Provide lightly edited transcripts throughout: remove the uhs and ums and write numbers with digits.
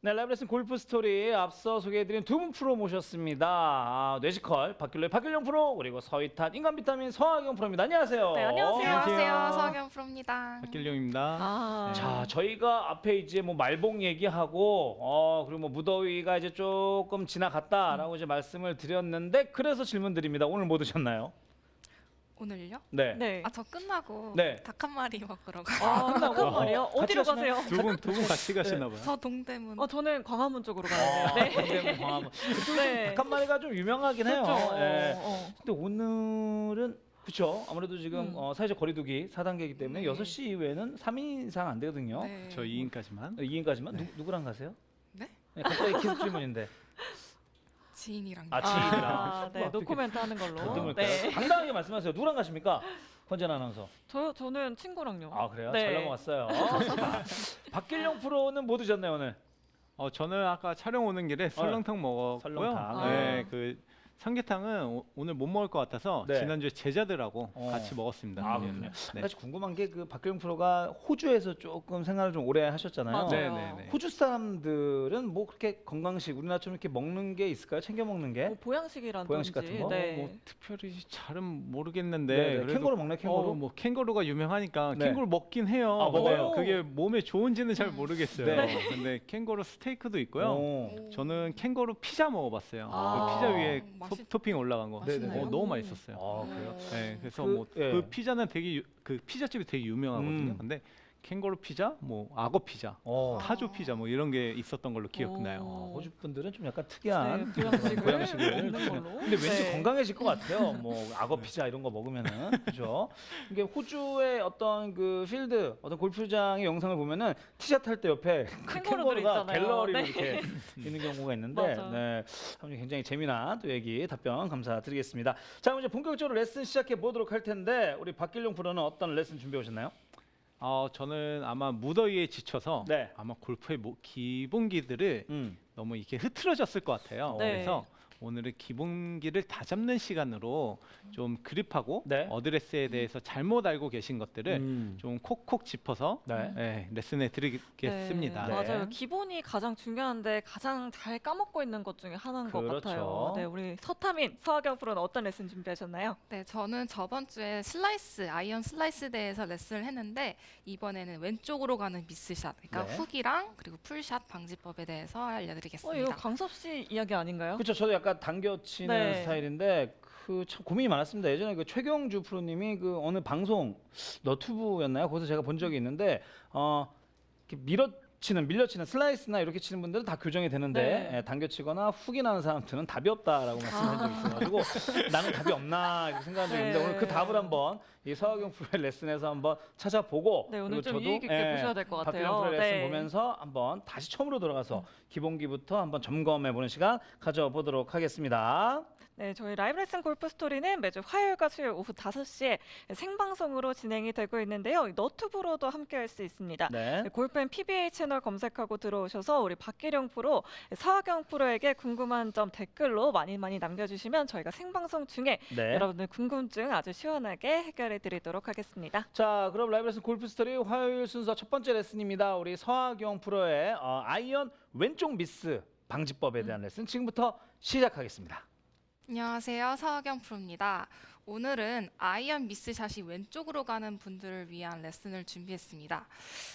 네, 라이브 레슨 골프 스토리 앞서 소개해드린 두 분 프로 모셨습니다. 뇌지컬 박길용 프로 그리고 서희탄 인간 비타민 서학영 프로입니다. 안녕하세요. 네, 안녕하세요. 안녕하세요. 서학영 프로입니다. 박길용입니다. 네. 자, 저희가 앞에 이제 뭐 말복 얘기하고 그리고 뭐 무더위가 이제 조금 지나갔다라고 이제 말씀을 드렸는데 그래서 질문 드립니다. 오늘 뭐 드셨나요? 오늘요? 네. 네. 저 끝나고 네. 닭 한 마리 먹으러 가요. 끝나고 말이요? 어디로 가시나요? 가세요? 두 분 같이 가시나 봐요. 저 동대문. 저는 광화문 쪽으로 가는데요. 동대문 광화문. 네. 닭 한 마리가 좀 유명하긴 해요. 그렇죠. 예. 근데 오늘은 그렇죠. 아무래도 지금 사회적 거리두기 4단계이기 때문에 네. 6시 이후에는 3인 이상 안 되거든요. 네. 저 2인까지만. 2인까지만 네. 누구랑 가세요? 네? 네, 갑자기 기습 질문인데. 지인이랑. 지인이랑. 네, 노코멘트 하는 걸로. 어떻게 네. 당당하게 말씀하세요. 누구랑 가십니까? 권재나 아나운서. 저는 친구랑요. 아 그래요? 네. 잘 넘어갔어요. 자, 박길용 프로는 뭐 드셨나요 오늘? 저는 아까 촬영 오는 길에 설렁탕 먹었고요. 설렁탕. 네, 그 삼계탕은 오늘 못 먹을 것 같아서 네. 지난주에 제자들하고 어. 같이 먹었습니다. 아 네. 그렇군요. 네. 사실 궁금한 게 그 박길용 프로가 호주에서 조금 생활을 좀 오래 하셨잖아요. 맞아요. 네, 네, 네. 호주 사람들은 뭐 그렇게 건강식 우리나라처럼 이렇게 먹는 게 있을까요? 챙겨 먹는 게? 뭐 보양식이라든지. 보양식 같은 거? 네. 뭐 특별히 잘은 모르겠는데 네, 네. 그래도 캥거루 먹나요? 캥거루? 뭐 캥거루가 유명하니까 네. 캥거루 먹긴 해요. 아, 먹어요? 근데 그게 몸에 좋은지는 잘 모르겠어요. 네. 근데 캥거루 스테이크도 있고요. 오. 저는 캥거루 피자 먹어봤어요. 아. 그 피자 위에 맛있- 토핑 올라간 거. 네네. 너무 맛있었어요. 아 그래요? 네, 그래서 그- 뭐 예. 그 피자는 되게 그 피자집이 되게 유명하거든요. 근데 캥거루 피자, 뭐 악어 피자, 어. 타조 피자 뭐 이런 게 있었던 걸로 기억나요. 호주 분들은 좀 약간 특이한 네, 보양식을 보양식을 먹는 드시는- 걸로. 근데 왠지 네. 건강해질 것 같아요. 뭐 악어 피자 이런 거 먹으면은 그죠? 이게 호주의 어떤 그 필드, 어떤 골프장의 영상을 보면은 티샷 할 때 옆에 그 캥거루들 캥거루가 있잖아요. 갤러리로 네. 이렇게 있는 경우가 있는데, 맞아. 네, 굉장히 재미난 또 얘기 답변 감사드리겠습니다. 자, 그럼 이제 본격적으로 레슨 시작해 보도록 할 텐데 우리 박길용 프로는 어떤 레슨 준비해 오셨나요? 저는 아마 무더위에 지쳐서 네. 아마 골프의 기본기들을 너무 이렇게 흐트러졌을 것 같아요. 네. 그래서 오늘은 기본기를 다잡는 시간으로 좀 그립하고 네. 어드레스에 대해서 잘못 알고 계신 것들을 좀 콕콕 짚어서 네. 레슨해 드리겠습니다. 네, 네. 맞아요. 기본이 가장 중요한데 가장 잘 까먹고 있는 것 중에 하나인 것 그렇죠. 같아요. 네, 우리 서타민, 서학영 프로는 어떤 레슨 준비하셨나요? 네, 저는 저번 주에 아이언 슬라이스 대해서 레슨을 했는데 이번에는 왼쪽으로 가는 미스샷, 그러니까 네. 훅이랑 그리고 풀샷 방지법에 대해서 알려드리겠습니다. 이거 강섭 씨 이야기 아닌가요? 그렇죠. 저도 약간 당겨치는 네. 스타일인데 그 참 고민이 많았습니다. 예전에 그 최경주 프로님이 그 어느 방송 너튜브였나요? 거기서 제가 본 적이 있는데 이렇게 밀려치는 슬라이스나 이렇게 치는 분들은 다 교정이 되는데 네. 당겨치거나 훅이 나는 사람들은 답이 없다라고 말씀한 적이 있어가지고 나는 답이 없나 이렇게 생각한 적이 있는데 네. 오늘 그 답을 한번 이 서학영 프로의 레슨에서 한번 찾아보고 네, 오늘 그리고 좀 저도, 유의 깊게 보셔야 될 것 박길용 같아요. 프로의 레슨 네. 보면서 한번 다시 처음으로 돌아가서 기본기부터 한번 점검해 보는 시간 가져보도록 하겠습니다. 네, 저희 라이브 레슨 골프 스토리는 매주 화요일과 수요일 오후 5시에 생방송으로 진행이 되고 있는데요. 너튜브로도 함께 할 수 있습니다. 네. 골프앤 PBA 채널 검색하고 들어오셔서 우리 박길용 프로, 서학영 프로에게 궁금한 점 댓글로 많이 남겨주시면 저희가 생방송 중에 네. 여러분들 궁금증 아주 시원하게 해결해 드리도록 하겠습니다. 자, 그럼 라이브 레슨 골프 스토리 화요일 순서 첫 번째 레슨입니다. 우리 서학영 프로의 아이언 왼쪽 미스 방지법에 대한 레슨 지금부터 시작하겠습니다. 안녕하세요. 서학영 프로입니다. 오늘은 아이언 미스샷이 왼쪽으로 가는 분들을 위한 레슨을 준비했습니다.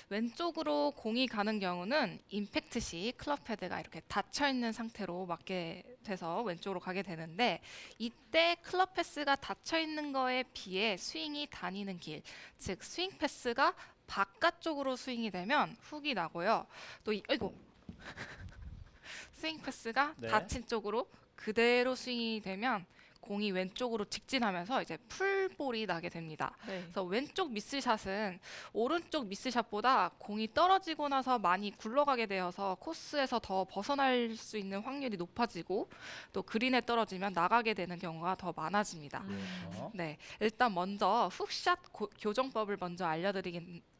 왼쪽으로 공이 가는 경우는 임팩트 시 클럽 헤드가 이렇게 닫혀 있는 상태로 맞게 돼서 왼쪽으로 가게 되는데 이때 클럽 패스가 닫혀 있는 거에 비해 스윙이 다니는 길, 즉 스윙 패스가 바깥쪽으로 스윙이 되면 훅이 나고요. 또 아이고 스윙 패스가 네. 닫힌 쪽으로 그대로 스윙이 되면 공이 왼쪽으로 직진하면서 이제 풀볼이 나게 됩니다. 네. 그래서 왼쪽 미스샷은 오른쪽 미스샷보다 공이 떨어지고 나서 많이 굴러가게 되어서 코스에서 더 벗어날 수 있는 확률이 높아지고 또 그린에 떨어지면 나가게 되는 경우가 더 많아집니다. 네, 일단 먼저 훅샷 교정법을 먼저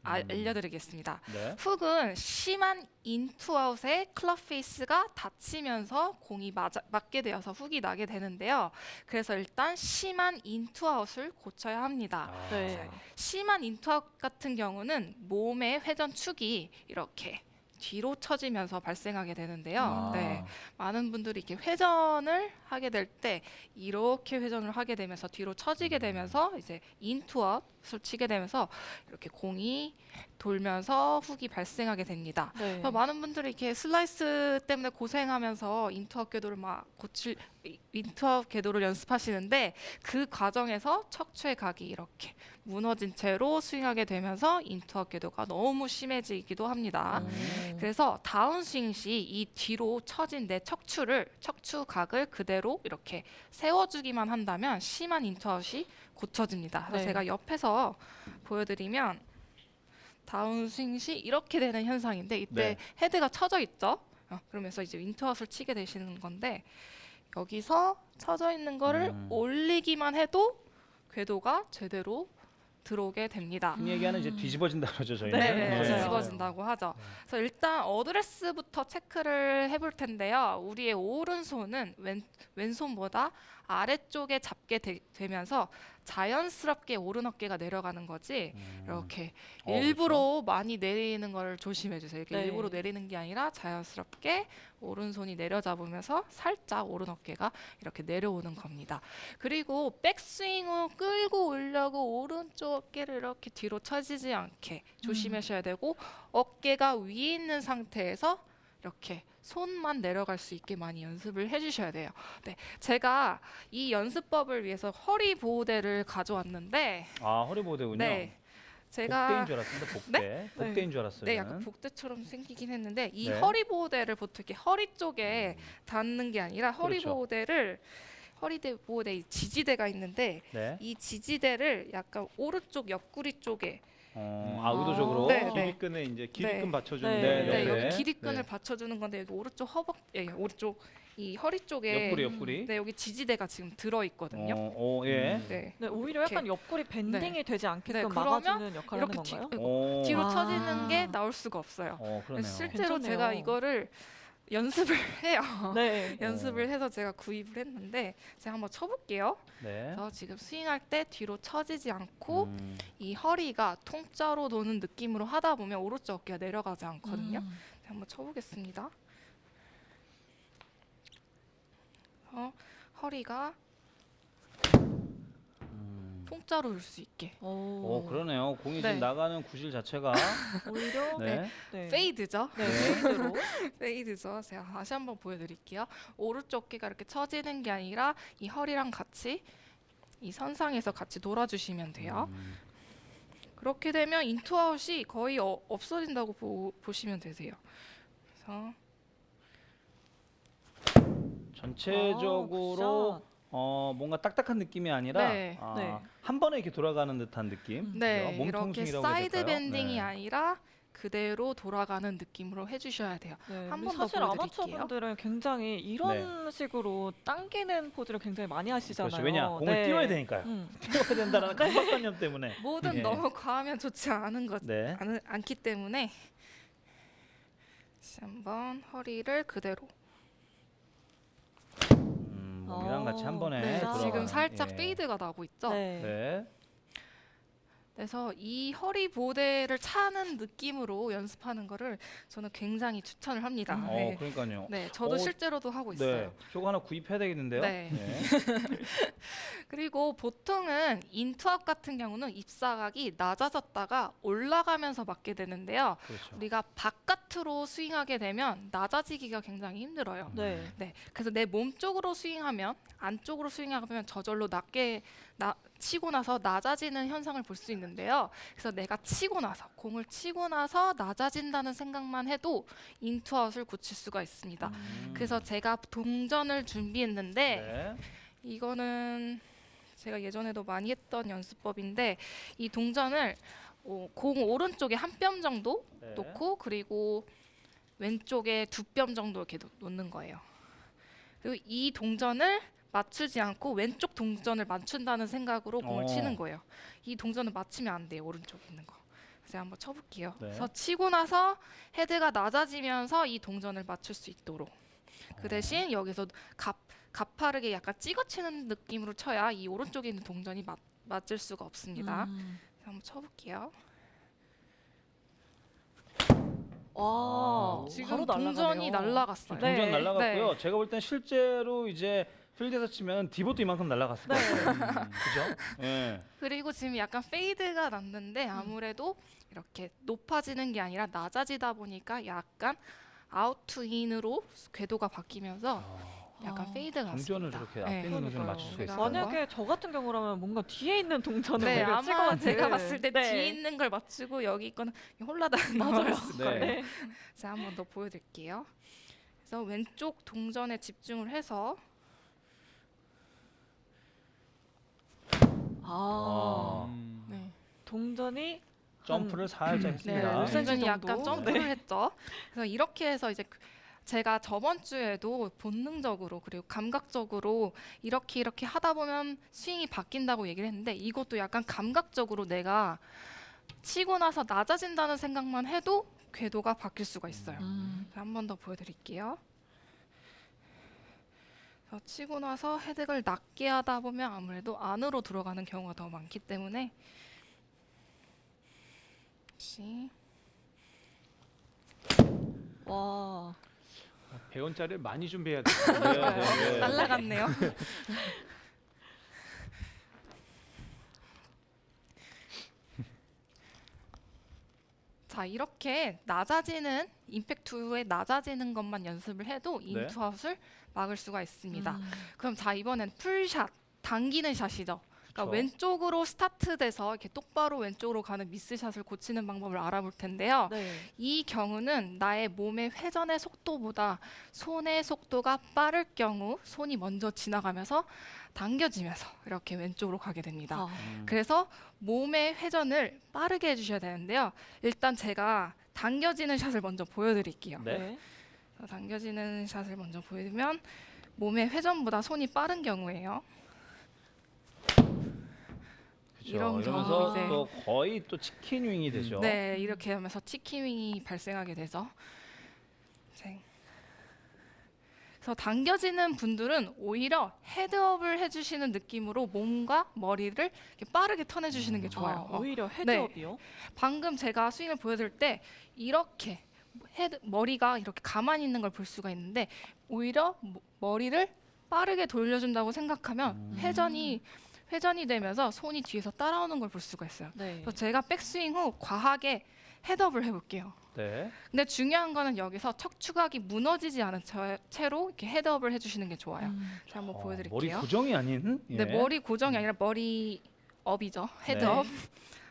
알려드리겠습니다. 네. 훅은 심한 인투아웃에 클럽 페이스가 닫히면서 공이 맞게 되어서 훅이 나게 되는데요. 그래서 일단 심한 인투아웃을 고쳐야 합니다. 네. 심한 인투아웃 같은 경우는 몸의 회전 축이 이렇게 뒤로 처지면서 발생하게 되는데요. 아. 네, 많은 분들이 이렇게 회전을 하게 될 때 이렇게 회전을 하게 되면서 뒤로 처지게 되면서 이제 인투아웃을 치게 되면서 이렇게 공이 돌면서 훅이 발생하게 됩니다. 네. 그래서 많은 분들이 이렇게 슬라이스 때문에 고생하면서 인투아웃 궤도를 막 인투아웃 궤도를 연습하시는데 그 과정에서 척추의 각이 이렇게 무너진 채로 스윙하게 되면서 인투아웃 궤도가 너무 심해지기도 합니다. 그래서 다운스윙 시 이 뒤로 처진 내 척추 각을 그대로 이렇게 세워주기만 한다면 심한 인투아웃이 고쳐집니다. 그래서 네. 제가 옆에서 보여드리면 다운스윙 시 이렇게 되는 현상인데 이때 네. 헤드가 처져 있죠. 그러면서 이제 인투아웃을 치게 되시는 건데 여기서 처져 있는 거를 올리기만 해도 궤도가 제대로 들어오게 됩니다. 흔히 얘기하는 이제 뒤집어진다 그러죠 저희는. 네, 맞아요. 뒤집어진다고 하죠. 그래서 일단 어드레스부터 체크를 해볼 텐데요. 우리의 오른손은 왼손보다 아래쪽에 잡게 되면서 자연스럽게 오른 어깨가 내려가는 거지 이렇게 일부러 많이 내리는 걸 조심해 주세요. 이렇게 네. 일부러 내리는 게 아니라 자연스럽게 오른손이 내려잡으면서 살짝 오른 어깨가 이렇게 내려오는 겁니다. 그리고 백스윙을 끌고 오려고 오른쪽 어깨를 이렇게 뒤로 처지지 않게 조심하셔야 되고 어깨가 위에 있는 상태에서 이렇게 손만 내려갈 수 있게 많이 연습을 해주셔야 돼요. 네, 제가 이 연습법을 위해서 허리 보호대를 가져왔는데, 아 허리 보호대군요. 네, 복대인 제가 줄 알았습니다. 복대. 복대인 줄 알았어요. 네, 저는. 약간 복대처럼 생기긴 했는데 이 네. 허리 보호대를 보통 이렇게 허리 쪽에 닿는 게 아니라 허리 그렇죠. 보호대 보호대 이 지지대가 있는데 네. 이 지지대를 약간 오른쪽 옆구리 쪽에 의도적으로. 네, 네. 길이끈에 이제 길이끈 네. 받쳐주는 네, 네, 네. 여기 길이끈을 네. 받쳐주는 건데 여기 오른쪽 오른쪽 이 허리 쪽에 옆구리. 네, 여기 지지대가 지금 들어 있거든요. 예. 네. 네, 오히려 이렇게. 약간 옆구리 밴딩이 되지 않게끔 네, 막아주는 역할을 하는 이렇게 건가요? 뒤로 아. 처지는 게 나올 수가 없어요. 그러네요. 실제로 괜찮네요. 제가 이거를 연습을 해요. 네. 연습을 해서 제가 구입을 했는데 제가 한번 쳐볼게요. 네. 그래서 지금 스윙할 때 뒤로 처지지 않고 음. 이 허리가 통짜로 도는 느낌으로 하다 보면 오른쪽 어깨가 내려가지 않거든요. 제가 한번 쳐보겠습니다. 허리가 통짜로 올 수 있게. 그러네요. 공이 네. 지금 나가는 구실 자체가 오히려 네. 네. 페이드죠. 네, 페이드로. 페이드죠. 제가 다시 한번 보여드릴게요. 오른쪽 어깨가 이렇게 처지는 게 아니라 이 허리랑 같이 이 선상에서 같이 놀아주시면 돼요. 그렇게 되면 인투아웃이 거의 없어진다고 보시면 되세요. 그래서 전체적으로 뭔가 딱딱한 느낌이 아니라 네. 네. 한 번에 이렇게 돌아가는 듯한 느낌. 네, 그죠? 이렇게 몸통승이라고 해야 사이드 될까요? 밴딩이 네. 아니라 그대로 돌아가는 느낌으로 해주셔야 돼요. 네, 한 근데 번 더 사실 보여드릴게요. 아마추어분들은 굉장히 이런 식으로 당기는 포즈를 굉장히 많이 하시잖아요. 그렇죠. 왜냐? 공을 네. 띄워야 되니까요. 띄워야 된다는 강박관념 때문에. 뭐든 예. 너무 과하면 좋지 않은 것 네. 않기 때문에 다시 한번 허리를 그대로. 몸이랑 같이 한 번에 네, 돌아가는. 지금 살짝 예. 페이드가 나고 있죠. 네. 네. 그래서 이 허리 보호대를 차는 느낌으로 연습하는 거를 저는 굉장히 추천을 합니다. 네. 그러니까요. 네, 저도 어, 실제로도 하고 네. 있어요. 저거 하나 구입해야 되겠는데요. 네. 그리고 보통은 인투아웃 같은 경우는 입사각이 낮아졌다가 올라가면서 맞게 되는데요. 그렇죠. 우리가 바깥으로 스윙하게 되면 낮아지기가 굉장히 힘들어요. 네. 네, 그래서 내 몸 쪽으로 스윙하면 안쪽으로 스윙하면 저절로 낮게 치고 나서 낮아지는 현상을 볼 수 있는데요. 그래서 내가 치고 나서 공을 치고 나서 낮아진다는 생각만 해도 인투아웃을 고칠 수가 있습니다. 그래서 제가 동전을 준비했는데 네. 이거는 제가 예전에도 많이 했던 연습법인데 이 동전을 공 오른쪽에 한 뼘 정도 네. 놓고 그리고 왼쪽에 2뼘 정도 이렇게 놓는 거예요. 그리고 이 동전을 맞추지 않고 왼쪽 동전을 맞춘다는 생각으로 공을 치는 거예요. 이 동전을 맞추면 안 돼요. 오른쪽에 있는 거. 그래서 한번 쳐볼게요. 네. 그래서 치고 나서 헤드가 낮아지면서 이 동전을 맞출 수 있도록. 그 대신 여기서 가파르게 약간 찍어치는 느낌으로 쳐야 이 오른쪽에 있는 동전이 맞을 수가 없습니다. 그래서 한번 쳐볼게요. 와, 지금 바로 동전이 날아가네요. 날아갔어요. 네. 동전 날라갔고요. 네. 제가 볼 땐 실제로 이제 필드에서 치면 디봇도 이만큼 날라갔을 것 네. 같아요. 그죠? 예. 그리고 지금 약간 페이드가 났는데 아무래도 이렇게 높아지는 게 아니라 낮아지다 보니까 약간 아웃 투 인으로 궤도가 바뀌면서 약간 아, 페이드가 동전을 났습니다. 저렇게 앞에 있는 동전을 맞출 수가 있어요. 만약에 저 같은 경우라면 뭔가 뒤에 있는 동전을 네, 오히려 칠것 아마 같은. 제가 봤을 때 네. 뒤에 있는 걸 맞추고 여기 있거는 홀라당 맞아요. 나왔을 네. 거예요. 네. 자, 한 번 더 보여드릴게요. 그래서 왼쪽 동전에 집중을 해서 아, 음. 네, 동전이 점프를 살짝 네, 했습니다. 5cm 동전이 약간 정도? 점프를 네. 했죠. 그래서 이렇게 해서 이제 제가 저번 주에도 본능적으로 그리고 감각적으로 이렇게 하다 보면 스윙이 바뀐다고 얘기를 했는데 이것도 약간 감각적으로 내가 치고 나서 낮아진다는 생각만 해도 궤도가 바뀔 수가 있어요. 한 번 더 보여드릴게요. 그래서 치고 나서 헤드를 낮게 하다 보면 아무래도 안으로 들어가는 경우가 더 많기 때문에 역시 와, 100원짜리를 많이 준비해야 네, 돼요. 네, 네. 날라갔네요. 자, 이렇게 낮아지는 임팩트의 낮아지는 것만 연습을 해도 네. 인투아웃을 막을 수가 있습니다. 음. 그럼 자, 이번엔 풀샷, 당기는 샷이죠. 그러니까 그쵸. 왼쪽으로 스타트돼서 이렇게 똑바로 왼쪽으로 가는 미스샷을 고치는 방법을 알아볼 텐데요. 네. 이 경우는 나의 몸의 회전의 속도보다 손의 속도가 빠를 경우 손이 먼저 지나가면서 당겨지면서 이렇게 왼쪽으로 가게 됩니다. 아, 그래서 몸의 회전을 빠르게 해주셔야 되는데요. 일단 제가 당겨지는 샷을 먼저 보여드릴게요. 네. 네. 자, 당겨지는 샷을 먼저 보여드리면 몸의 회전보다 손이 빠른 경우예요. 그렇죠. 이런 이러면서 경우 이제 또 거의 또 치킨 윙이 되죠. 네, 이렇게 하면서 치킨윙이 발생하게 돼서 이제 그래서 당겨지는 분들은 오히려 헤드업을 해주시는 느낌으로 몸과 머리를 이렇게 빠르게 턴해주시는 게 좋아요. 아, 오히려 헤드업이요? 방금 제가 스윙을 보여드릴 때 이렇게 머리가 이렇게 가만히 있는 걸 볼 수가 있는데 오히려 머리를 빠르게 돌려준다고 생각하면 회전이 되면서 손이 뒤에서 따라오는 걸 볼 수가 있어요. 네. 그래서 제가 백스윙 후 과하게 헤드업을 해볼게요. 네. 근데 중요한 거는 여기서 척추각이 무너지지 않은 채로 이렇게 헤드업을 해주시는 게 좋아요. 자, 한번 머리 보여드릴게요. 고정이 아닌. 네, 머리 고정이 아니라 머리 업이죠. 헤드업.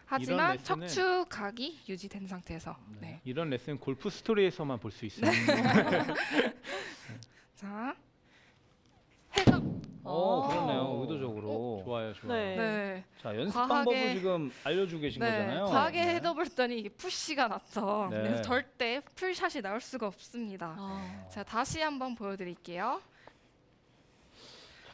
하지만 레슨은- 척추각이 유지된 상태에서. 네. 이런 레슨 골프 스토리에서만 볼 수 있어요. 자, 헤드업. 그렇네요. 의도적으로. 좋아요, 좋아요. 네. 네. 자, 연습 과하게- 방법을 지금 알려주고 계신 거잖아요. 과하게 네. 헤드업을 했더니 이게 푸시가 났죠. 네. 그래서 절대 풀샷이 나올 수가 없습니다. 아, 자, 다시 한번 보여드릴게요.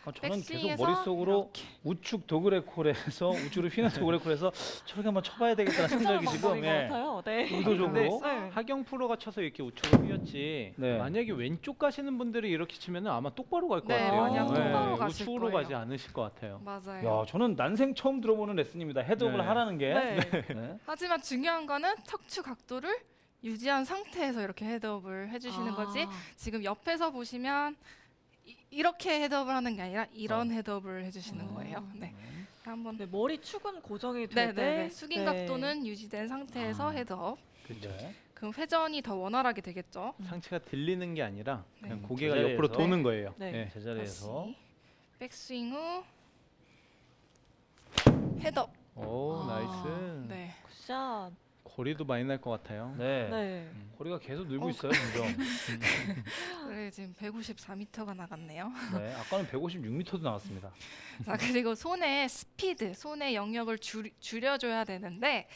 저는 계속 백스윙에서 머릿속으로 이렇게. 우측 도그레콜에서 우측으로 휘는 도그레콜에서 저렇게 한번 쳐봐야 되겠다는 생각이 괜찮은 지금 방법인 것 같아요. 네. 의도적으로. 네. 하경 프로가 쳐서 이렇게 우측으로 휘었지. 네. 만약에 왼쪽 가시는 분들이 이렇게 치면은 아마 똑바로 갈 것 네, 같아요. 아니야, 똑바로 가실 우측으로 거예요. 가지 않으실 것 같아요. 맞아요. 야, 저는 난생 처음 들어보는 레슨입니다. 헤드업을 네. 하라는 게. 네. 네. 하지만 중요한 거는 척추 각도를 유지한 상태에서 이렇게 헤드업을 해주시는 거지. 아, 지금 옆에서 보시면 이렇게 헤드업을 하는 게 아니라 이런 헤드업을 해주시는 거예요. 네. 한번 네, 머리 축은 고정이 될 때, 네네네. 숙인 네. 각도는 유지된 상태에서 헤드업. 네. 그럼 회전이 더 원활하게 되겠죠. 상체가 들리는 게 아니라 그냥 네. 고개가 제자리에서. 옆으로 도는 거예요. 네. 네. 제자리에서. 다시 백스윙 후 헤드업. 오, 아. 나이스. 네. 굿샷. 거리도 많이 날 것 같아요. 네. 네. 거리가 계속 늘고 있어요, 점점. 그래 지금 154m가 나갔네요. 네. 아까는 156m도 나왔습니다. 자, 그리고 손의 스피드, 손의 영역을 줄여줘야 되는데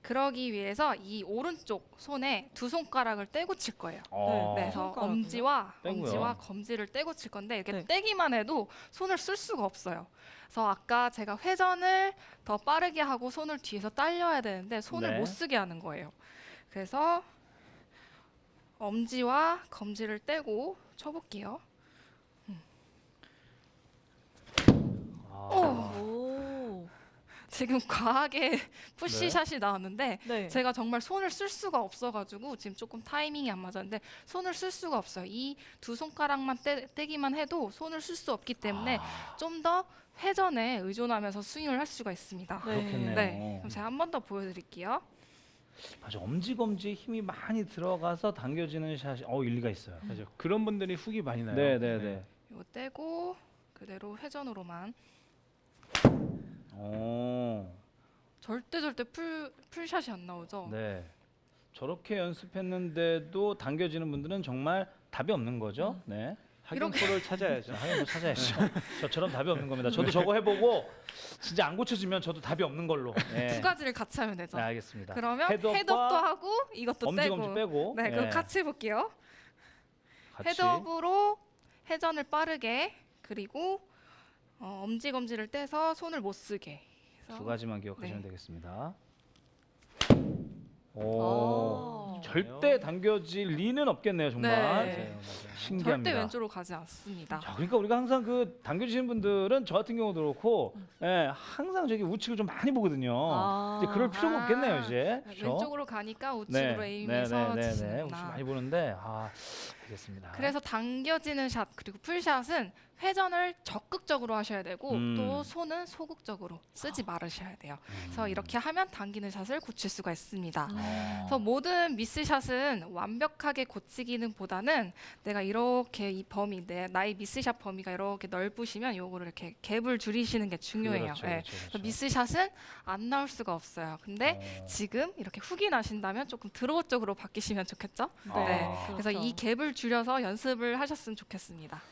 그러기 위해서 이 오른쪽 손에 두 손가락을 떼고 칠 거예요. 아. 네, 그래서 손가락을요? 엄지와 떼고요. 검지를 떼고 칠 건데 이렇게 네. 떼기만 해도 손을 쓸 수가 없어요. 그래서 아까 제가 회전을 더 빠르게 하고 손을 뒤에서 딸려야 되는데 손을 네. 못 쓰게 하는 거예요. 그래서 엄지와 검지를 떼고 쳐볼게요. 아. 오. 지금 과하게 푸시샷이 나왔는데 네. 제가 정말 손을 쓸 수가 없어가지고 지금 조금 타이밍이 안 맞았는데 손을 쓸 수가 없어요. 이 두 손가락만 떼기만 해도 손을 쓸 수 없기 때문에 좀 더 회전에 의존하면서 스윙을 할 수가 있습니다. 네. 그렇겠네요. 네, 그럼 제가 한 번 더 보여드릴게요. 맞아, 엄지검지에 힘이 많이 들어가서 당겨지는 샷이 일리가 있어요. 맞아요. 그런 분들이 훅이 많이 나요. 네네네. 이거 떼고 그대로 회전으로만 오, 절대 풀샷이 안 나오죠. 네. 저렇게 연습했는데도 당겨지는 분들은 정말 답이 없는 거죠. 네. 하경 프로를 찾아야죠. 하긴 뭐 찾아야죠. 저처럼 답이 없는 겁니다. 저도 저거 해보고 진짜 안 고쳐지면 저도 답이 없는 걸로. 네. 두 가지를 같이 하면 되죠. 네, 알겠습니다. 그러면 헤드업과 헤드업도 하고 이것도 엄지검지 빼고. 네, 그럼 같이 해볼게요. 같이. 헤드업으로 회전을 빠르게 그리고 엄지검지를 떼서 손을 못 쓰게. 해서 두 가지만 기억하시면 네. 되겠습니다. 오, 절대 당겨질 리는 없겠네요, 정말. 네. 맞아요. 신기합니다. 절대 왼쪽으로 가지 않습니다. 자, 그러니까 우리가 항상 그 당겨주시는 분들은 저 같은 경우도 그렇고, 예, 항상 저기 우측을 좀 많이 보거든요. 이제 그럴 필요가 아. 없겠네요, 이제. 네, 그렇죠? 왼쪽으로 가니까 우측으로 에임해서 우측 치시는구나. 많이 보는데, 알겠습니다. 그래서 당겨지는 샷 그리고 풀샷은 회전을 적극적으로 하셔야 되고 또 손은 소극적으로 쓰지 말으셔야 돼요. 그래서 이렇게 하면 당기는 샷을 고칠 수가 있습니다. 그래서 모든 미스샷은 완벽하게 고치기는 보다는 내가 이렇게 이 범위, 나의 미스샷 범위가 이렇게 넓으시면 요거를 이렇게 갭을 줄이시는 게 중요해요. 그렇죠, 네. 그렇죠, 그렇죠. 그래서 미스샷은 안 나올 수가 없어요. 근데 지금 이렇게 훅이 나신다면 조금 드로우 쪽으로 바뀌시면 좋겠죠? 네. 그래서 이 갭을 줄여서 연습을 하셨으면 좋겠습니다.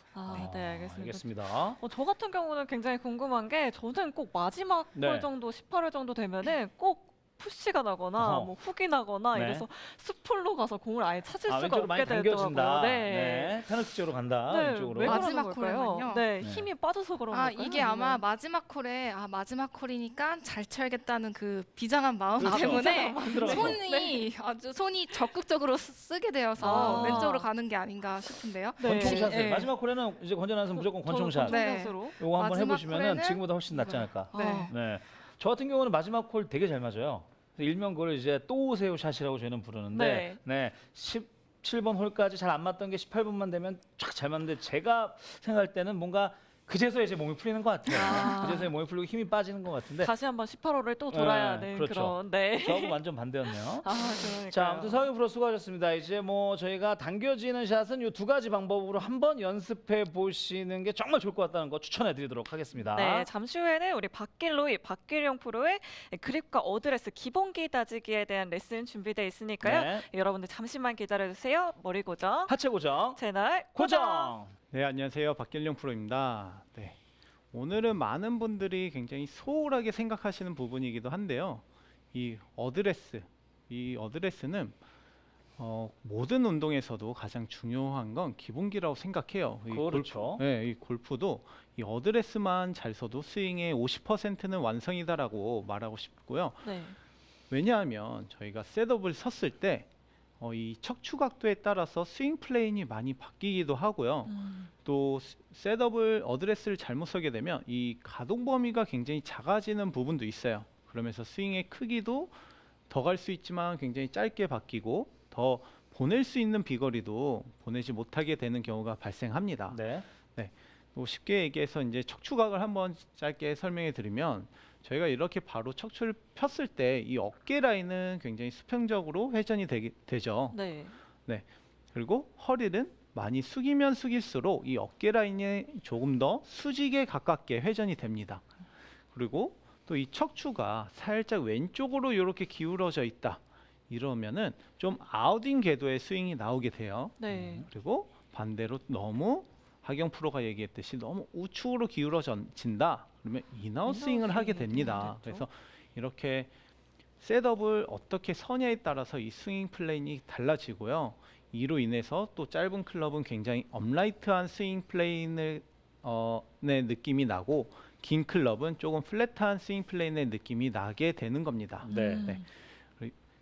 네, 알겠습니다. 알겠습니다. 저 같은 경우는 굉장히 궁금한 게 저는 꼭 마지막 네. 홀 정도 18홀 정도 되면은 꼭 푸시가 나거나 어허. 뭐 훅이 나거나 네. 이래서 스풀로 가서 공을 아예 찾을 수가 왼쪽으로 많이 없게 당겨진다. 되더라고요. 네. 페널티 쪽으로 간다. 네, 왼쪽으로. 왜 그러는 마지막 걸까요? 홀에는요? 네, 네. 힘이 빠져서 그런 걸까요? 이게 아마 아니면- 마지막 홀에 마지막 홀이니까 잘 쳐야겠다는 그 비장한 마음 그렇죠. 때문에 들어가서. 손이 적극적으로 쓰게 되어서 아. 왼쪽으로 가는 게 아닌가 싶은데요. 네. 권총샷을 네. 마지막 홀에는 이제 권전하는 무조건 권총샷. 네. 권총샷으로. 요거 한번 마지막 해보시면은 홀에는- 지금보다 훨씬 낫지 않을까. 네. 네. 저 같은 경우는 마지막 홀 되게 잘 맞아요. 그래서 일명 그걸 이제 또 오세요 샷이라고 저희는 부르는데, 네. 17번 홀까지 잘 안 맞던 게 18번만 되면 쫙 잘 맞는데 제가 생각할 때는 뭔가 그제서야 이제 몸이 풀리는 것 같아요. 그제서야 몸이 풀리고 힘이 빠지는 것 같은데 다시 한번 18홀을 또 돌아야 네, 하는 그렇죠. 그런 네. 저하고 완전 반대였네요. 그러니까요. 자, 아무튼 서영 프로 수고하셨습니다. 이제 뭐 저희가 당겨지는 샷은 이 두 가지 방법으로 한번 연습해 보시는 게 정말 좋을 것 같다는 거 추천해 드리도록 하겠습니다. 네, 잠시 후에는 우리 박길용 프로의 그립과 어드레스 기본기 다지기에 대한 레슨 준비되어 있으니까요. 네. 여러분들 잠시만 기다려 주세요. 머리 고정 하체 고정. 채널 고정. 네, 안녕하세요. 박길용 프로입니다. 네. 오늘은 많은 분들이 굉장히 소홀하게 생각하시는 부분이기도 한데요. 이 어드레스는 모든 운동에서도 가장 중요한 건 기본기라고 생각해요. 이 그렇죠. 이 골프도 이 어드레스만 잘 써도 스윙의 50%는 완성이다라고 말하고 싶고요. 네. 왜냐하면 저희가 셋업을 섰을 때 이 척추 각도에 따라서 스윙 플레인이 많이 바뀌기도 하고요. 또 셋업을 어드레스를 잘못 서게 되면 이 가동 범위가 굉장히 작아지는 부분도 있어요. 그러면서 스윙의 크기도 더 갈 수 있지만 굉장히 짧게 바뀌고 더 보낼 수 있는 비거리도 보내지 못하게 되는 경우가 발생합니다. 네. 또 쉽게 얘기해서 이제 척추각을 한번 짧게 설명해 드리면 저희가 이렇게 바로 척추를 폈을 때 이 어깨 라인은 굉장히 수평적으로 회전이 되죠. 네. 그리고 허리는 많이 숙이면 숙일수록 이 어깨 라인이 조금 더 수직에 가깝게 회전이 됩니다. 그리고 또 이 척추가 살짝 왼쪽으로 이렇게 기울어져 있다. 이러면은 좀 아웃인 궤도의 스윙이 나오게 돼요. 네. 그리고 반대로 너무 하경 프로가 얘기했듯이 너무 우측으로 기울어진다. 그러면 인아웃 스윙을 하게 됩니다. 그래서 이렇게 셋업을 어떻게 서냐에 따라서 이 스윙 플레인이 달라지고요. 이로 인해서 또 짧은 클럽은 굉장히 업라이트한 스윙 플레인의 느낌이 나고 긴 클럽은 조금 플랫한 스윙 플레인의 느낌이 나게 되는 겁니다. 네.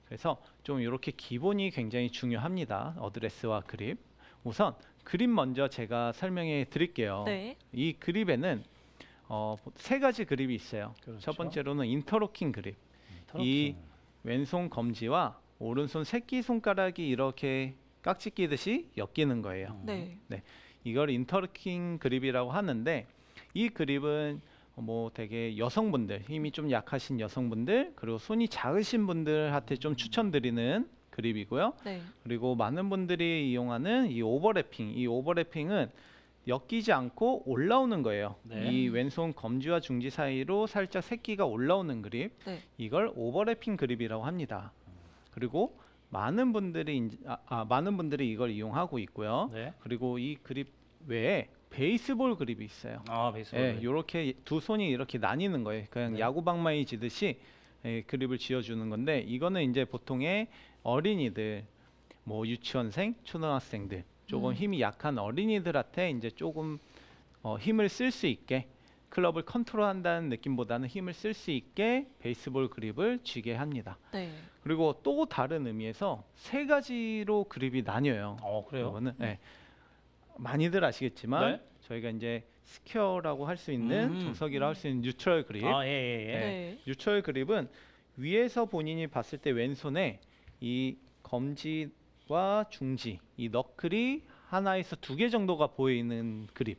그래서 좀 이렇게 기본이 굉장히 중요합니다. 어드레스와 그립. 우선 그립 먼저 제가 설명해 드릴게요. 네. 이 그립에는 세 가지 그립이 있어요. 그렇죠. 첫 번째로는 인터로킹 그립. 이 왼손 검지와 오른손 새끼 손가락이 이렇게 깍지 끼듯이 엮이는 거예요. 네. 이걸 인터로킹 그립이라고 하는데 이 그립은 뭐 되게 여성분들, 힘이 좀 약하신 여성분들, 그리고 손이 작으신 분들한테 좀 추천드리는 그립이고요. 네. 그리고 많은 분들이 이용하는 이 오버래핑은 엮이지 않고 올라오는 거예요. 네. 이 왼손 검지와 중지 사이로 살짝 새끼가 올라오는 그립, 네. 이걸 오버래핑 그립이라고 합니다. 그리고 많은 분들이 이걸 이용하고 있고요. 네. 그리고 이 그립 외에 베이스볼 그립이 있어요. 베이스볼. 예, 이렇게 두 손이 이렇게 나뉘는 거예요. 그냥 네. 야구 방망이 지듯이 그립을 쥐어주는 건데 이거는 이제 보통의 어린이들, 뭐 유치원생, 초등학생들, 조금 힘이 약한 어린이들한테 이제 조금 힘을 쓸 수 있게 클럽을 컨트롤한다는 느낌보다는 힘을 쓸 수 있게 베이스볼 그립을 쥐게 합니다. 네. 그리고 또 다른 의미에서 세 가지로 그립이 나뉘어요. 그래요? 이거는 많이들 아시겠지만 네. 저희가 이제 스퀘어라고 할 수 있는 정석이라고 할 수 있는 뉴트럴 그립. 예. 네. 뉴트럴 그립은 위에서 본인이 봤을 때 왼손에 이 검지와 중지, 이 너클이 하나에서 두 개 정도가 보이는 그립.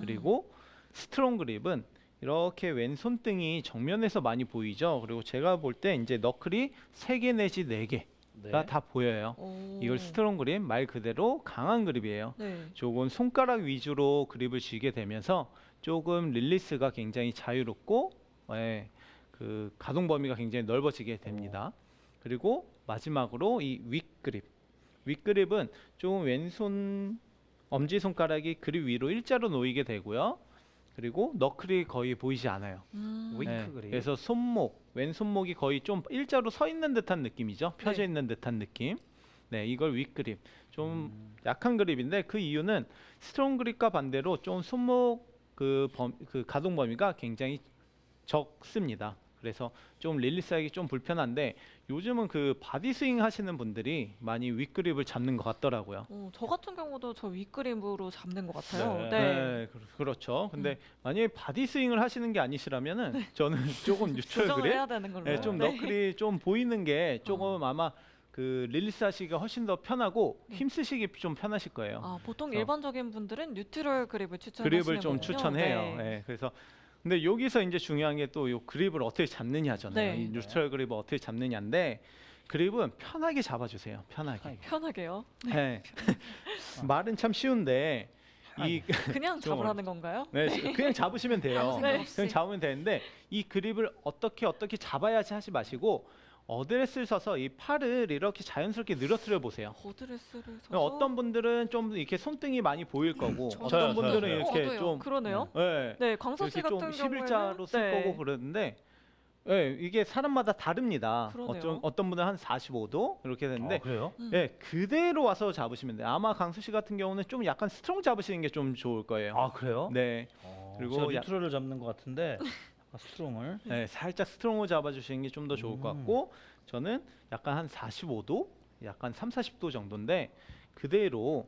그리고 스트롱 그립은 이렇게 왼손등이 정면에서 많이 보이죠. 그리고 제가 볼 때 이제 너클이 3개 내지 4개가 네. 다 보여요. 오. 이걸 스트롱 그립, 말 그대로 강한 그립이에요. 네. 조금 손가락 위주로 그립을 쥐게 되면서 조금 릴리스가 굉장히 자유롭고 그 가동 범위가 굉장히 넓어지게 됩니다. 그리고 마지막으로 이 윗그립. 윗그립은 조금 왼손 엄지 손가락이 그립 위로 일자로 놓이게 되고요. 그리고 너클이 거의 보이지 않아요. 윙크 그립. 그래서 왼손목이 거의 좀 일자로 서 있는 듯한 느낌이죠. 펴져 있는 듯한 느낌. 네, 이걸 윗그립. 좀 약한 그립인데 그 이유는 스트롱 그립과 반대로 좀 손목 그 가동 범위가 굉장히 적습니다. 그래서 좀 릴리스하기 좀 불편한데 요즘은 그 바디 스윙 하시는 분들이 많이 윗그립을 잡는 것 같더라고요. 저 같은 경우도 저 윗그립으로 잡는 것 같아요. 네. 네. 그렇죠. 근데 만약에 바디 스윙을 하시는 게 아니시라면은 저는 조금 뉴트럴 조정을 그립, 해야 되는 걸로. 네, 좀 너클이 좀 보이는 게 조금 아마 그 릴리스 하시기가 훨씬 더 편하고 힘쓰시기 좀 편하실 거예요. 보통 그래서 일반적인 분들은 뉴트럴 그립을 추천하시는 그립을 좀 거군요. 추천해요. 네. 네, 그래서 근데 여기서 이제 중요한 게 또 이 그립을 어떻게 잡느냐잖아요. 네. 이 뉴트럴 그립을 어떻게 잡느냐인데 그립은 편하게 잡아주세요. 편하게. 편하게요. 네. 말은 참 쉬운데 이 그냥 좀 잡으라는 건가요? 네, 그냥 잡으시면 돼요. 아무 생각 네. 없이. 그냥 잡으면 되는데 이 그립을 어떻게 잡아야지 하지 마시고 어드레스를 서서 이 팔을 이렇게 자연스럽게 늘어뜨려 보세요. 어드레스를 서서. 어떤 분들은 좀 이렇게 손등이 많이 보일 거고 저도요. 어떤 분들은 저도요. 이렇게 저도요. 좀 그러네요. 네, 네, 광석 씨 이렇게 같은 좀 경우에는 11자로 쓸 네. 거고 그러는데 이게 사람마다 다릅니다. 그러네요. 어떤 분은 한 45도 이렇게 되는데 그래요? 그대로 와서 잡으시면 돼요. 아마 강수 씨 같은 경우는 좀 약간 스트롱 잡으시는 게 좀 좋을 거예요. 그래요? 네. 그리고 그리고 제가 뉴트럴을 잡는 것 같은데 스트롱을. 네, 살짝 스트롱을 잡아주시는 게 좀 더 좋을 것 같고 저는 약간 한 45도, 약간 3, 40도 정도인데 그대로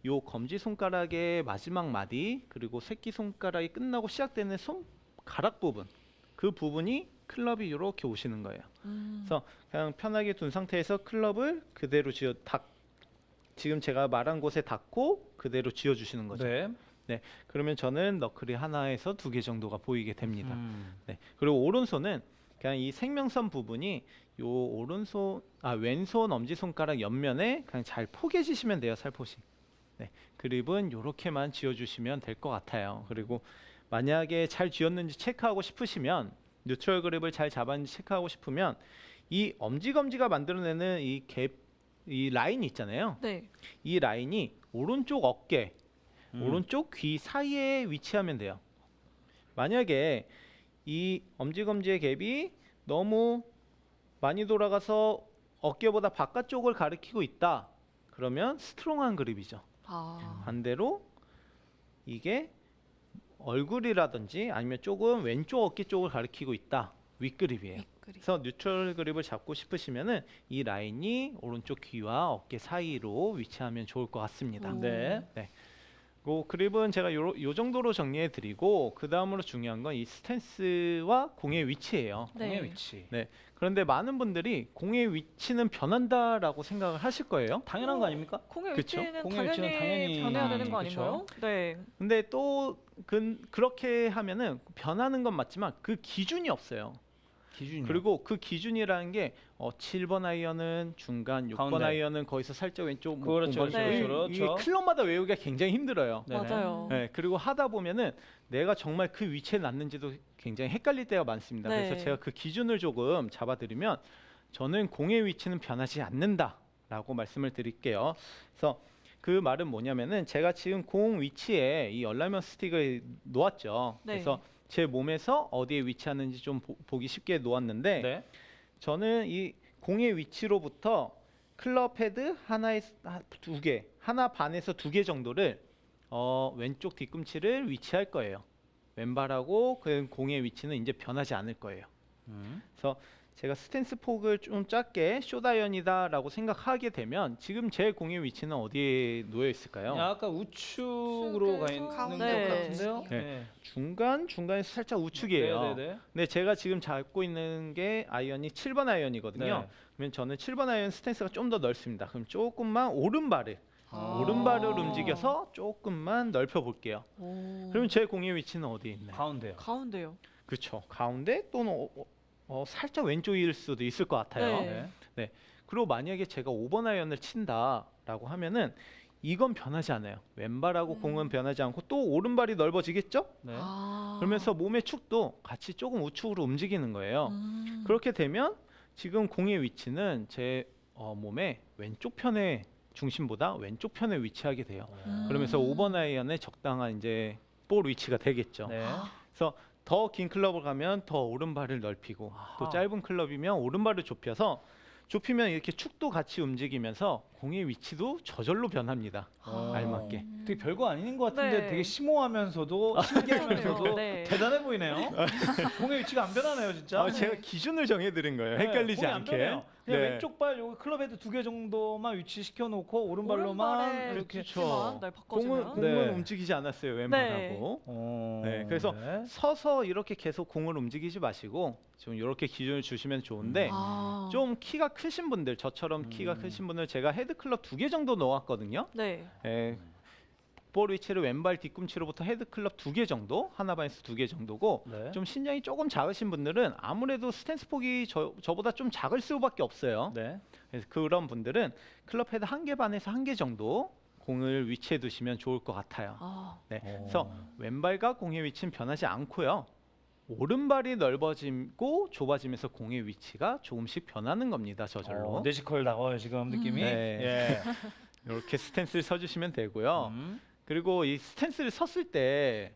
요 검지 손가락의 마지막 마디 그리고 새끼 손가락이 끝나고 시작되는 손가락 부분 그 부분이 클럽이 이렇게 오시는 거예요. 그래서 그냥 편하게 둔 상태에서 클럽을 그대로 지금 제가 말한 곳에 닿고 그대로 쥐어주시는 거죠. 네. 그러면 저는 너클이 하나에서 2개 정도가 보이게 됩니다. 음. 네. 그리고 오른손은 그냥 이 생명선 부분이 요 왼손 엄지 손가락 옆면에 그냥 잘 포개지시면 돼요. 살포시. 네. 그립은 요렇게만 쥐어주시면 될 것 같아요. 그리고 만약에 잘 쥐었는지 체크하고 싶으시면 뉴트럴 그립을 잘 잡았는지 체크하고 싶으면 이 엄지검지가 만들어내는 이 라인 있잖아요. 네. 이 라인이 오른쪽 어깨 오른쪽 귀 사이에 위치하면 돼요. 만약에 이 엄지검지의 갭이 너무 많이 돌아가서 어깨보다 바깥쪽을 가리키고 있다. 그러면 스트롱한 그립이죠. 반대로 이게 얼굴이라든지 아니면 조금 왼쪽 어깨 쪽을 가리키고 있다. 윗그립이에요. 윗그립. 그래서 뉴트럴 그립을 잡고 싶으시면은 이 라인이 오른쪽 귀와 어깨 사이로 위치하면 좋을 것 같습니다. 오. 네. 그립은 제가 요 정도로 정리해 드리고 그 다음으로 중요한 건 이 스탠스와 공의 위치예요. 공의 네. 위치. 네. 그런데 많은 분들이 공의 위치는 변한다라고 생각을 하실 거예요. 당연한 거 아닙니까? 공의 그쵸? 위치는 공의 위치는 당연히 변해야 되는 거 그쵸. 아닌가요? 네. 근데 또 그렇게 하면은 변하는 건 맞지만 그 기준이 없어요. 기준이. 그리고 그 기준이라는 게 7번 아이언은 중간, 6번 가운데. 아이언은 거기서 살짝 왼쪽 그렇죠, 공간. 그렇죠, 그렇죠. 이게 클럽마다 외우기가 굉장히 힘들어요. 네네. 맞아요. 네, 그리고 하다 보면은 내가 정말 그 위치에 놨는지도 굉장히 헷갈릴 때가 많습니다. 네. 그래서 제가 그 기준을 조금 잡아드리면 저는 공의 위치는 변하지 않는다라고 말씀을 드릴게요. 그래서 그 말은 뭐냐면은 제가 지금 공 위치에 이 얼라이먼 스틱을 놓았죠. 네. 그래서 제 몸에서 어디에 위치하는지 좀 보기 쉽게 놓았는데 네. 저는 이 공의 위치로부터 클럽 헤드 두 개, 하나 반에서 2개 정도를 왼쪽 뒤꿈치를 위치할 거예요. 왼발하고 그 공의 위치는 이제 변하지 않을 거예요. 그래서 제가 스탠스 폭을 좀 작게 숏아이언이다라고 생각하게 되면 지금 제 공의 위치는 어디에 놓여 있을까요? 약간 우측으로 가 있는 것 가운데 같은데요. 네. 중간에서 살짝 우측이에요. 네네네. 근데 제가 지금 잡고 있는 게 아이언이 7번 아이언이거든요. 네. 그러면 저는 7번 아이언 스탠스가 좀 더 넓습니다. 그럼 조금만 오른발을 아. 오른발을 움직여서 조금만 넓혀 볼게요. 오. 그러면 제 공의 위치는 어디에 있나요? 가운데요. 가운데요. 그렇죠. 가운데 또는 살짝 왼쪽일 수도 있을 것 같아요. 네. 네. 그리고 만약에 제가 5번 아이언을 친다라고 하면은 이건 변하지 않아요. 왼발하고 공은 변하지 않고 또 오른발이 넓어지겠죠? 네. 아. 그러면서 몸의 축도 같이 조금 우측으로 움직이는 거예요. 음. 그렇게 되면 지금 공의 위치는 제 몸의 왼쪽 편의 중심보다 왼쪽 편에 위치하게 돼요. 그러면서 5번 아이언의 적당한 이제 볼 위치가 되겠죠. 네. 그래서 더 긴 클럽을 가면 더 오른발을 넓히고 또 아하. 짧은 클럽이면 오른발을 좁히면 이렇게 축도 같이 움직이면서 공의 위치도 저절로 변합니다. 어. 알맞게. 되게 별거 아닌 것 같은데 네. 되게 심오하면서도 신기하면서도 네. 대단해 보이네요. 공의 위치가 안 변하네요, 진짜. 제가 기준을 정해드린 거예요. 헷갈리지 공이 안 않게. 변해요. 그냥 네. 왼쪽 발 여기 클럽 헤드 2개 정도만 위치시켜 놓고 오른발로만 오른발에 이렇게 위치만 날 공은 바꿔주면. 네. 움직이지 않았어요. 왼발하고. 네, 그래서 서서 이렇게 계속 공을 움직이지 마시고 좀 이렇게 기준을 주시면 좋은데 아. 좀 키가 크신 분들 저처럼 키가 크신 분들 제가 헤드 클럽 2개 정도 넣었거든요. 네. 예, 볼 위치를 왼발 뒤꿈치로부터 헤드 클럽 2개 정도, 하나 반에서 2개 정도고 네. 좀 신장이 조금 작으신 분들은 아무래도 스탠스 폭이 저보다 좀 작을 수밖에 없어요. 네. 그래서 그런 분들은 클럽 헤드 1개 반에서 1개 정도 공을 위치해 두시면 좋을 것 같아요. 아. 네, 그래서 왼발과 공의 위치는 변하지 않고요. 오른발이 넓어지고 좁아지면서 공의 위치가 조금씩 변하는 겁니다. 저절로. 뇌지컬 나와요 지금 느낌이. 네. 예. 이렇게 스탠스를 서주시면 되고요. 음. 그리고 이 스탠스를 섰을 때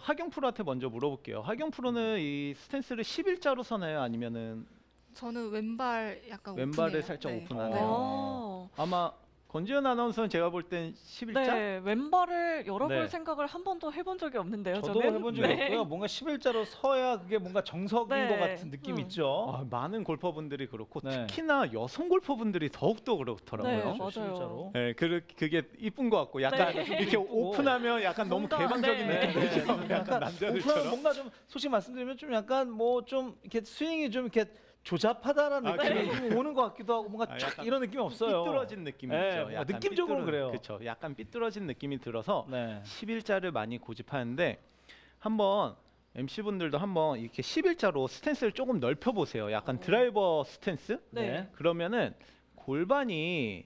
하경 프로한테 먼저 물어볼게요. 하경 프로는 이 스탠스를 11자로 서나요? 아니면은 저는 왼발 약간 왼발을 오픈해요. 살짝 네. 오픈하네요. 어. 아마 권지현 아나운서는 제가 볼 땐 11자? 네, 왼발을 열어볼 네. 생각을 한 번도 해본 적이 없는데요. 저도 저는. 해본 적이 네. 없고요. 뭔가 11자로 서야 그게 뭔가 정석인 네. 것 같은 느낌 있죠. 많은 골퍼분들이 그렇고 네. 특히나 여성 골퍼분들이 더욱더 그렇더라고요. 네, 그렇죠, 맞아요. 11자로. 네, 그게 이쁜 것 같고 약간 네. 이렇게 오픈하면 약간 너무 뭔가, 개방적인 네. 느낌 들죠. 약간 오픈하면 남자들처럼. 뭔가 좀 솔직히 말씀드리면 좀 약간 뭐 좀 이렇게 스윙이 좀 이렇게 조잡하다라는 아, 느낌이 좀 오는 것 같기도 하고 뭔가 촥 약간 이런 느낌이 없어요. 삐뚤어진 느낌이 네, 있죠. 뭔가 약간 느낌적으로는 그래요. 그렇죠. 약간 삐뚤어진 느낌이 들어서 네. 11자를 많이 고집하는데 한번 MC분들도 한번 이렇게 11자로 스탠스를 조금 넓혀 보세요. 약간 드라이버 스탠스? 네. 그러면은 골반이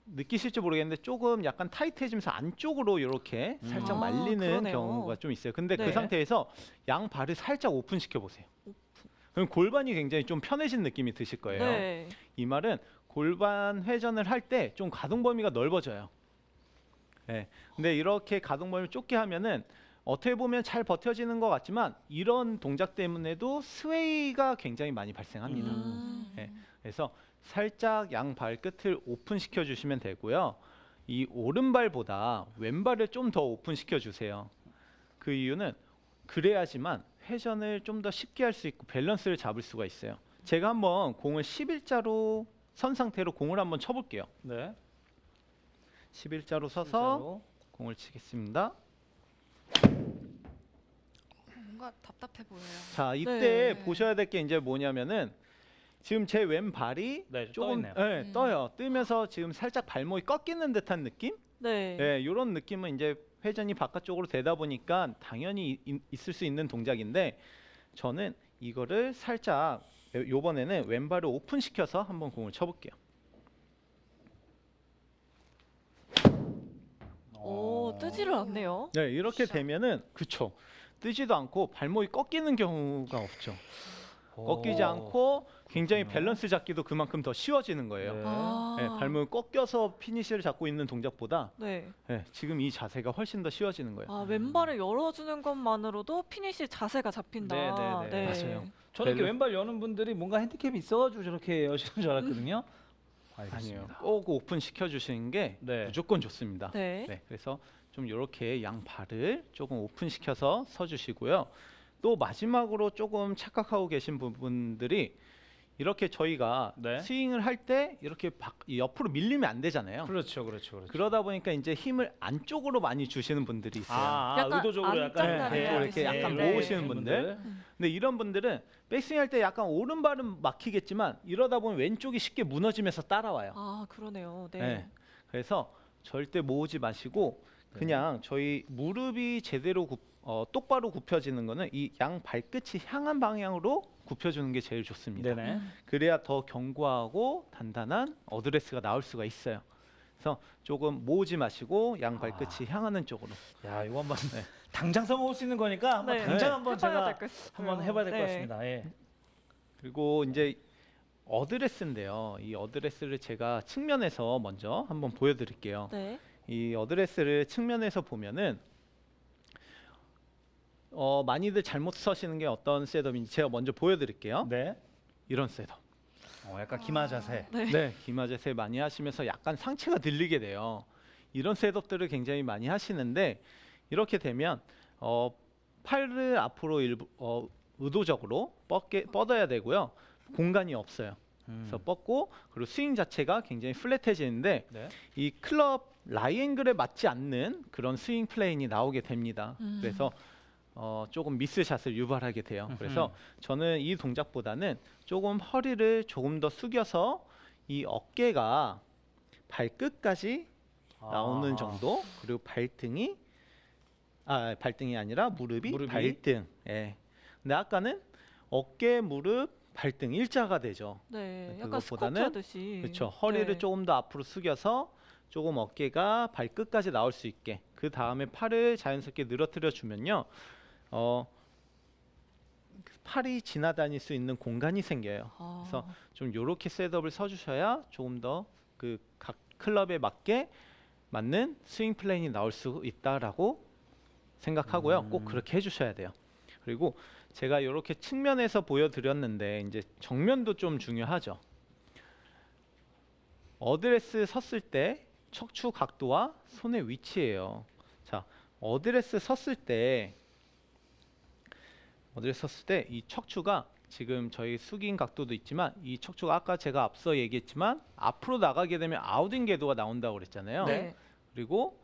느끼실지 모르겠는데 조금 약간 타이트해지면서 안쪽으로 이렇게 살짝 아, 말리는 그러네요. 경우가 좀 있어요. 근데 네. 그 상태에서 양 발을 살짝 오픈시켜 보세요. 그럼 골반이 굉장히 좀 편해진 느낌이 드실 거예요. 네. 이 말은 골반 회전을 할 때 좀 가동 범위가 넓어져요. 네. 근데 이렇게 가동 범위를 좁게 하면은 어떻게 보면 잘 버텨지는 것 같지만 이런 동작 때문에도 스웨이가 굉장히 많이 발생합니다. 네. 그래서 살짝 양 발끝을 오픈시켜 주시면 되고요. 이 오른발보다 왼발을 좀 더 오픈시켜 주세요. 그 이유는 그래야지만 회전을 좀 더 쉽게 할 수 있고 밸런스를 잡을 수가 있어요. 제가 한번 공을 11자로 선 상태로 공을 한번 쳐볼게요. 네. 11자로 서서 공을 치겠습니다. 뭔가 답답해 보여요. 자, 이때 네. 보셔야 될 게 이제 뭐냐면은 지금 제 왼발이 네, 조금 떠있네요. 떠요. 뜨면서 지금 살짝 발목이 꺾이는 듯한 느낌? 네. 네, 이런 느낌은 이제 회전이 바깥쪽으로 되다 보니까 당연히 있을 수 있는 동작인데 저는 이거를 살짝 요번에는 왼발을 오픈시켜서 한번 공을 쳐볼게요. 오, 뜨지를 않네요. 네, 이렇게 샤. 되면은 그쵸. 뜨지도 않고 발목이 꺾이는 경우가 없죠. 꺾이지 않고 굉장히 그렇군요. 밸런스 잡기도 그만큼 더 쉬워지는 거예요. 네. 네, 발목이 꺾여서 피니시를 잡고 있는 동작보다 네. 네, 지금 이 자세가 훨씬 더 쉬워지는 거예요. 아, 왼발을 열어주는 것만으로도 피니시 자세가 잡힌다. 네, 네, 네. 맞아요. 저는 이렇게 밸런- 왼발 여는 분들이 뭔가 핸디캡이 있어가지고 저렇게 여시는 줄 알았거든요. 아니에요. 알겠습니다. 꼭 오픈 시켜주시는 게 네. 무조건 좋습니다. 네. 네, 그래서 좀 이렇게 양 발을 조금 오픈시켜서 서주시고요. 또 마지막으로 조금 착각하고 계신 부분들이 이렇게 저희가 네. 스윙을 할 때 이렇게 옆으로 밀리면 안 되잖아요. 그렇죠, 그렇죠, 그렇죠. 그러다 보니까 이제 힘을 안쪽으로 많이 주시는 분들이 있어요. 약간 의도적으로 약간 안짝다리 이렇게 약간 네. 모으시는 분들. 근데 이런 분들은 백스윙 할 때 약간 오른발은 막히겠지만 이러다 보면 왼쪽이 쉽게 무너지면서 따라와요. 아, 그러네요. 네. 네. 그래서 절대 모으지 마시고 네. 그냥 저희 무릎이 제대로 똑바로 굽혀지는 거는 이 양 발끝이 향한 방향으로 굽혀주는 게 제일 좋습니다. 네네. 그래야 더 견고하고 단단한 어드레스가 나올 수가 있어요. 그래서 조금 모으지 마시고 양 발끝이 향하는 쪽으로. 야, 이거 한번 네. 당장 써먹을 수 있는 거니까 한번 네. 당장 네. 한번 해봐야 제가 될것 같아요. 한번 해봐야 될 것 네. 같습니다. 예. 그리고 이제 어드레스인데요. 이 어드레스를 제가 측면에서 먼저 한번 보여드릴게요. 네. 이 어드레스를 측면에서 보면은 많이들 잘못 서시는 게 어떤 셋업인지 제가 먼저 보여드릴게요. 네. 이런 셋업. 약간 기마 자세. 네. 네, 기마 자세 많이 하시면서 약간 상체가 들리게 돼요. 이런 셋업들을 굉장히 많이 하시는데 이렇게 되면 팔을 앞으로 의도적으로 뻗어야 되고요. 공간이 없어요. 그래서 뻗고 그리고 스윙 자체가 굉장히 플랫해지는데 네. 이 클럽 라이앵글에 맞지 않는 그런 스윙 플레인이 나오게 됩니다. 그래서 조금 미스샷을 유발하게 돼요. 그래서 저는 이 동작보다는 조금 허리를 조금 더 숙여서 이 어깨가 발끝까지 나오는 정도, 그리고 발등이 아니라 무릎이 발등. 예. 근데 아까는 어깨, 무릎, 발등 일자가 되죠. 네. 네, 약간 스쿼트 그것보다는 하듯이. 그렇죠. 허리를 네. 조금 더 앞으로 숙여서 조금 어깨가 발끝까지 나올 수 있게 그 다음에 팔을 자연스럽게 늘어뜨려 주면요, 팔이 지나다닐 수 있는 공간이 생겨요. 아. 그래서 좀 이렇게 셋업을 서주셔야 조금 더 그 각 클럽에 맞게 맞는 스윙 플레인이 나올 수 있다라고 생각하고요. 꼭 그렇게 해주셔야 돼요. 그리고 제가 이렇게 측면에서 보여드렸는데 이제 정면도 좀 중요하죠. 어드레스 섰을 때 척추 각도와 손의 위치예요. 자, 어드레스 섰을 때 이 척추가 지금 저희 숙인 각도도 있지만 이 척추가 아까 제가 앞서 얘기했지만 앞으로 나가게 되면 아웃인 궤도가 나온다고 그랬잖아요. 네. 그리고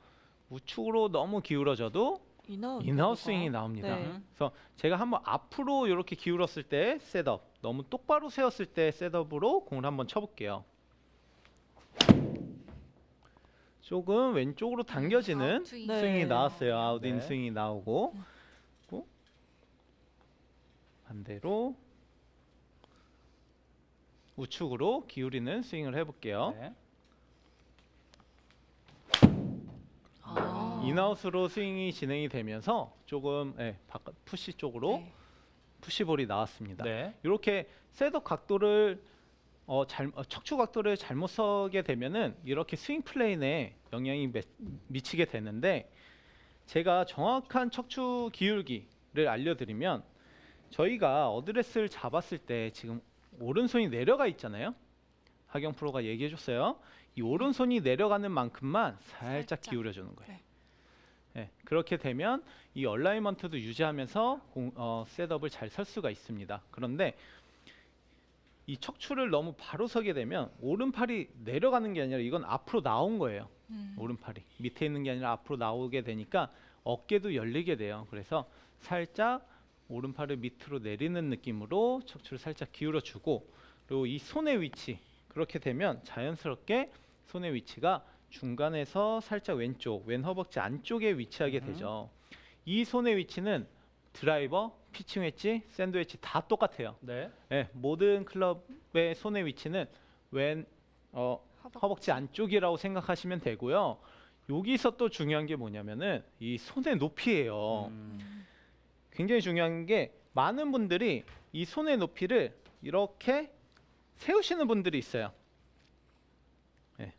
우측으로 너무 기울어져도 인아웃 스윙이 나옵니다. 네. 그래서 제가 한번 앞으로 이렇게 기울었을 때 셋업, 너무 똑바로 세웠을 때 셋업으로 공을 한번 쳐볼게요. 조금 왼쪽으로 당겨지는 아웃스윙. 네. 스윙이 나왔어요. 아웃인 네. 스윙이 나오고 또 반대로 우측으로 기울이는 스윙을 해볼게요. 네. 아. 인아웃으로 스윙이 진행이 되면서 조금 바깥 푸시 쪽으로 네. 푸시볼이 나왔습니다. 네. 이렇게 셋업 각도를 척추 각도를 잘못 서게 되면은 이렇게 스윙 플레인에 영향이 미치게 되는데 제가 정확한 척추 기울기를 알려드리면 저희가 어드레스를 잡았을 때 지금 오른손이 내려가 있잖아요. 하경 프로가 얘기해 줬어요. 이 오른손이 내려가는 만큼만 살짝 기울여주는 거예요. 네. 네, 그렇게 되면 이 얼라이먼트도 유지하면서 셋업을 잘 설 수가 있습니다. 그런데 이 척추를 너무 바로 서게 되면 오른팔이 내려가는 게 아니라 이건 앞으로 나온 거예요. 오른팔이 밑에 있는 게 아니라 앞으로 나오게 되니까 어깨도 열리게 돼요. 그래서 살짝 오른팔을 밑으로 내리는 느낌으로 척추를 살짝 기울여 주고, 그리고 이 손의 위치, 그렇게 되면 자연스럽게 손의 위치가 중간에서 살짝 왼쪽, 왼 허벅지 안쪽에 위치하게 되죠. 이 손의 위치는 드라이버, 피칭 웨지, 샌드 웨지 다 똑같아요. 네. 네, 모든 클럽의 손의 위치는 왼 허벅지 안쪽이라고 생각하시면 되고요. 여기서 또 중요한 게 뭐냐면은 이 손의 높이예요. 굉장히 중요한 게 많은 분들이 이 손의 높이를 이렇게 세우시는 분들이 있어요. 네.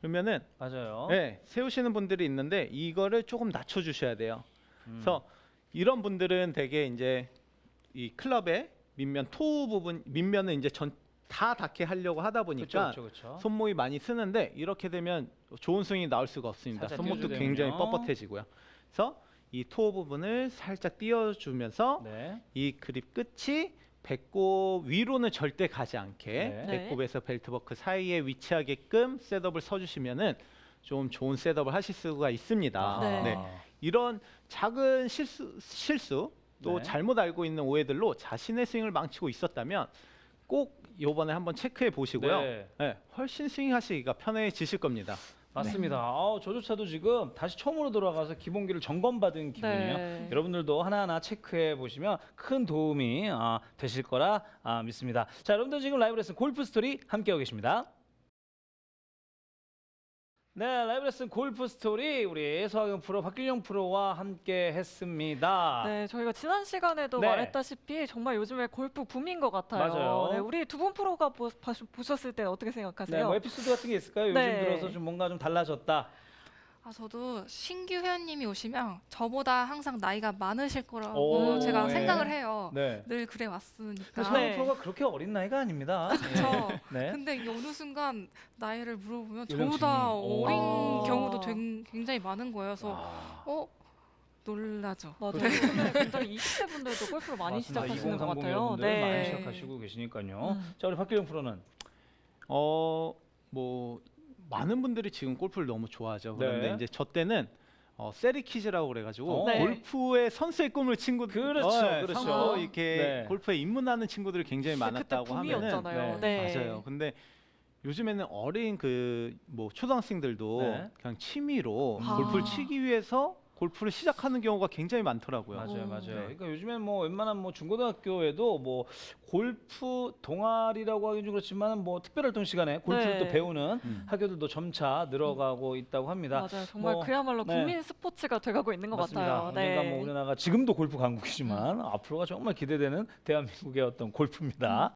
그러면은 맞아요. 네, 세우시는 분들이 있는데 이거를 조금 낮춰 주셔야 돼요. 그래서 이런 분들은 되게 이제 이 클럽의 밑면 토 부분, 밑면은 이제 다 닿게 하려고 하다 보니까 그렇죠. 손목이 많이 쓰는데, 이렇게 되면 좋은 스윙이 나올 수가 없습니다. 살짝 손목도 띄워주게 굉장히 되면요. 뻣뻣해지고요. 그래서 이 토 부분을 살짝 띄워주면서 네. 이 그립 끝이 배꼽 위로는 절대 가지 않게 네. 배꼽에서 벨트버클 사이에 위치하게끔 셋업을 서주시면은 좀 좋은 셋업을 하실 수가 있습니다. 네. 이런 작은 실수 또 네. 잘못 알고 있는 오해들로 자신의 스윙을 망치고 있었다면 꼭 이번에 한번 체크해 보시고요. 네. 네, 훨씬 스윙하시기가 편해지실 겁니다. 맞습니다. 저조차도 지금 다시 처음으로 돌아가서 기본기를 점검받은 기분이에요. 네. 여러분들도 하나하나 체크해 보시면 큰 도움이 되실 거라 믿습니다. 자, 여러분들 지금 라이브 레슨 골프 스토리 함께하고 계십니다. 네, 라이브 레슨 골프 스토리 우리 서학영 프로, 박길영 프로와 함께 했습니다. 네, 저희가 지난 시간에도 네. 말했다시피 정말 요즘에 골프 붐인 것 같아요. 맞아요. 네, 우리 두 분 프로가 보셨을 때 어떻게 네, 생각하세요? 뭐 에피소드 같은 게 있을까요? 요즘 네. 들어서 좀 뭔가 좀 달라졌다. 저도 신규 회원님이 오시면 저보다 항상 나이가 많으실 거라고 오, 제가 네. 생각을 해요. 네. 늘 그래 왔으니까. 근데 서학영 네. 프로가 그렇게 어린 나이가 아닙니다. 그렇죠. 네. 근데 이게 어느 순간 나이를 물어보면 연령층이. 저보다 오. 어린 아. 경우도 굉장히 많은 거예요. 그래서 아. 맞아요. 놀라죠. 요즘에 굉장히 20대 분들도 골프를 많이 맞습니다. 시작하시는 것 2030 같아요. 여러분들 많이 네. 시작하시고 계시니까요. 음. 자, 우리 박길영 프로는 뭐 많은 분들이 지금 골프를 너무 좋아하죠. 그런데 네. 이제 저 때는 어. 세리키즈라고 그래가지고 네. 골프의 선수의 꿈을 친구들, 그렇죠, 그렇죠. 상호 이렇게 네. 골프에 입문하는 친구들이 굉장히 그때 많았다고 하면은 붐이었잖아요. 네. 맞아요. 근데 요즘에는 어린 뭐 초등학생들도 네. 그냥 취미로 아. 골프를 치기 위해서 골프를 시작하는 경우가 굉장히 많더라고요. 맞아요, 맞아요. 네. 그러니까 요즘엔 뭐 웬만한 뭐 중고등학교에도 뭐 골프 동아리라고 하긴 좀 그렇지만 뭐 특별활동 시간에 골프를 네. 또 배우는 음. 학교들도 점차 늘어가고 있다고 합니다. 맞아요. 정말 뭐, 그야말로 네. 국민 스포츠가 돼가고 있는 것 맞습니다. 같아요. 그러니까 뭐 우리나라가 지금도 골프 강국이지만 앞으로가 정말 기대되는 대한민국의 어떤 골프입니다.